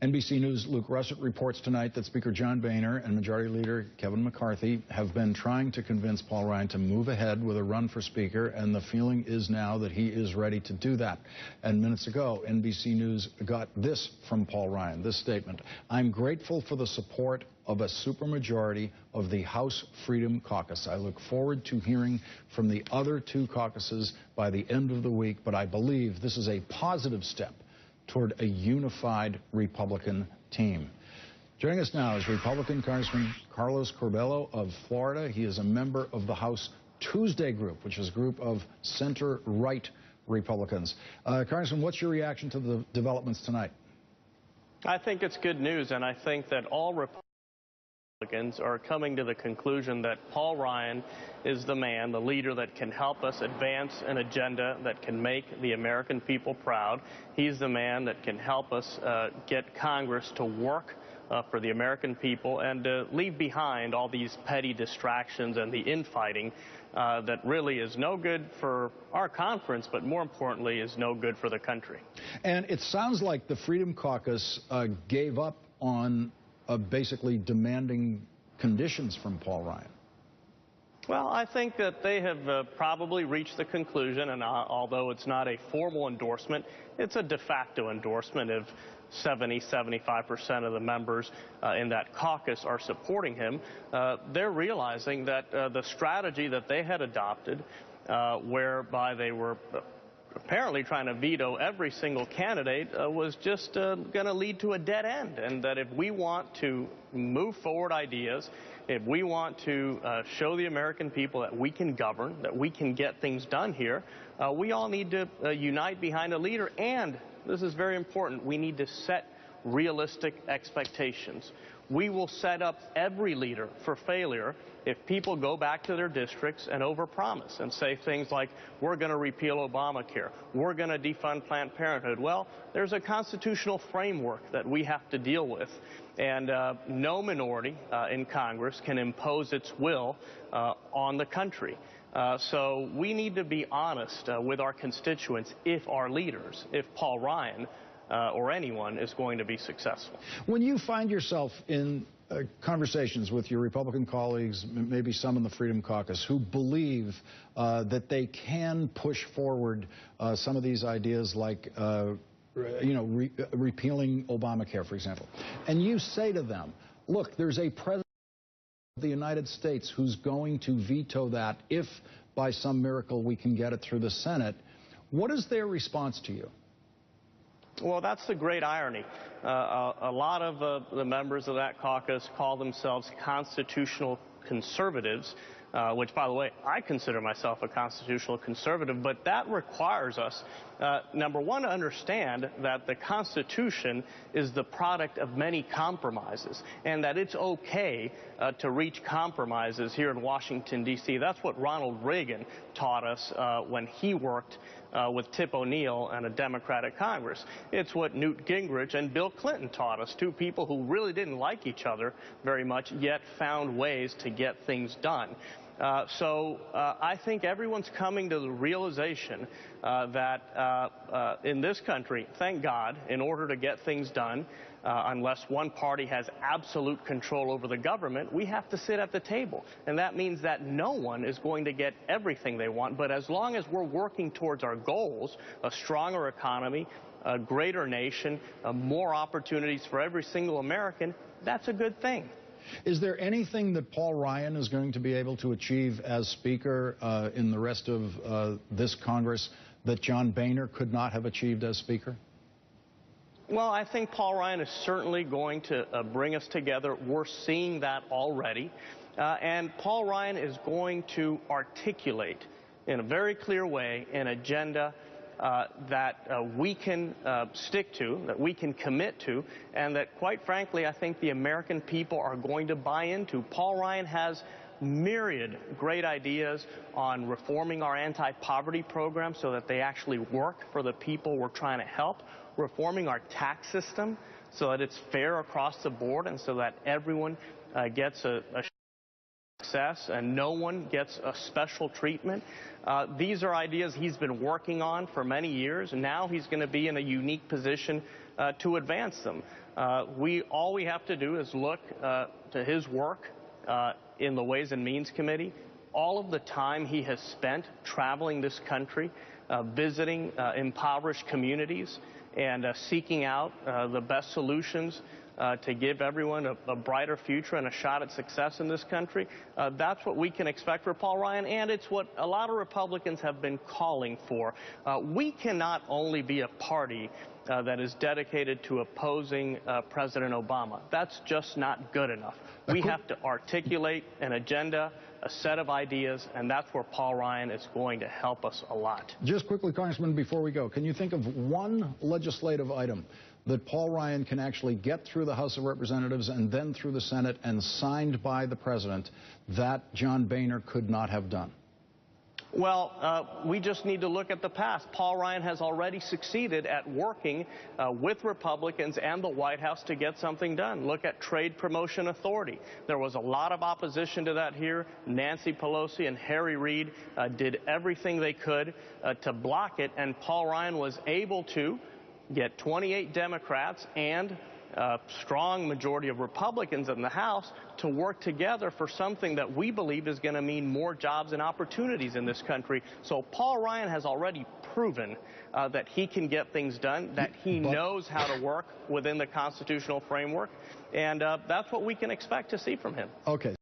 NBC News' Luke Russert reports tonight that Speaker John Boehner and Majority Leader Kevin McCarthy have been trying to convince Paul Ryan to move ahead with a run for Speaker, and the feeling is now that he is ready to do that. And minutes ago, NBC News got this from Paul Ryan, this statement: "I'm grateful for the support of a supermajority of the House Freedom Caucus. I look forward to hearing from the other two caucuses by the end of the week, but I believe this is a positive step toward a unified Republican team." Joining us now is Republican Congressman Carlos Curbelo of Florida. He is a member of the House Tuesday Group, which is a group of center-right Republicans. Congressman, what's your reaction to the developments tonight? I think it's good news, and I think that all Republicans are coming to the conclusion that Paul Ryan is the man, the leader that can help us advance an agenda that can make the American people proud. He's the man that can help us get Congress to work for the American people and leave behind all these petty distractions and the infighting that really is no good for our conference, but more importantly is no good for the country. And it sounds like the Freedom Caucus gave up on basically demanding conditions from Paul Ryan. Well, I think that they have probably reached the conclusion, and although it's not a formal endorsement, it's a de facto endorsement. If 75% of the members in that caucus are supporting him, they're realizing that the strategy that they had adopted, whereby they were apparently trying to veto every single candidate, was just going to lead to a dead end, and that if we want to move forward ideas, if we want to show the American people that we can govern, that we can get things done here, we all need to unite behind a leader, and this is very important, we need to set realistic expectations. We will set up every leader for failure if people go back to their districts and overpromise and say things like, we're going to repeal Obamacare, we're going to defund Planned Parenthood. Well, there's a constitutional framework that we have to deal with, and no minority in Congress can impose its will on the country. So we need to be honest with our constituents if our leaders, if Paul Ryan or anyone is going to be successful. When you find yourself in conversations with your Republican colleagues, maybe some in the Freedom Caucus, who believe that they can push forward some of these ideas like repealing Obamacare, for example, and you say to them, look, there's a president of the United States who's going to veto that if by some miracle we can get it through the Senate, what is their response to you? Well, that's the great irony. A lot of the members of that caucus call themselves constitutional conservatives, which, by the way, I consider myself a constitutional conservative, but that requires us, number one, to understand that the Constitution is the product of many compromises, and that it's okay to reach compromises here in Washington, D.C. That's what Ronald Reagan taught us when he worked with Tip O'Neill and a Democratic Congress. It's what Newt Gingrich and Bill Clinton taught us, two people who really didn't like each other very much, yet found ways to get things done. So I think everyone's coming to the realization that in this country, thank God, in order to get things done, unless one party has absolute control over the government, we have to sit at the table. And that means that no one is going to get everything they want. But as long as we're working towards our goals, a stronger economy, a greater nation, more opportunities for every single American, that's a good thing. Is there anything that Paul Ryan is going to be able to achieve as Speaker in the rest of this Congress that John Boehner could not have achieved as Speaker? Well, I think Paul Ryan is certainly going to bring us together. We're seeing that already. And Paul Ryan is going to articulate in a very clear way an agenda that we can stick to, that we can commit to, and that, quite frankly, I think the American people are going to buy into. Paul Ryan has myriad great ideas on reforming our anti-poverty program so that they actually work for the people we're trying to help, reforming our tax system so that it's fair across the board and so that everyone gets a success and no one gets a special treatment. These are ideas he's been working on for many years, and now he's going to be in a unique position to advance them. All we have to do is look to his work in the Ways and Means Committee, all of the time he has spent traveling this country, visiting impoverished communities, and seeking out the best solutions to give everyone a brighter future and a shot at success in this country. That's what we can expect for Paul Ryan, and it's what a lot of Republicans have been calling for. We cannot only be a party that is dedicated to opposing President Obama. That's just not good enough. We have to articulate an agenda, a set of ideas, and that's where Paul Ryan is going to help us a lot. Just quickly, Congressman, before we go, can you think of one legislative item that Paul Ryan can actually get through the House of Representatives and then through the Senate and signed by the President that John Boehner could not have done? Well, we just need to look at the past. Paul Ryan has already succeeded at working with Republicans and the White House to get something done. Look at Trade Promotion Authority. There was a lot of opposition to that here. Nancy Pelosi and Harry Reid did everything they could to block it, and Paul Ryan was able to get 28 Democrats and a strong majority of Republicans in the House to work together for something that we believe is going to mean more jobs and opportunities in this country. So Paul Ryan has already proven that he can get things done, that he knows how to work within the constitutional framework, and that's what we can expect to see from him. Okay.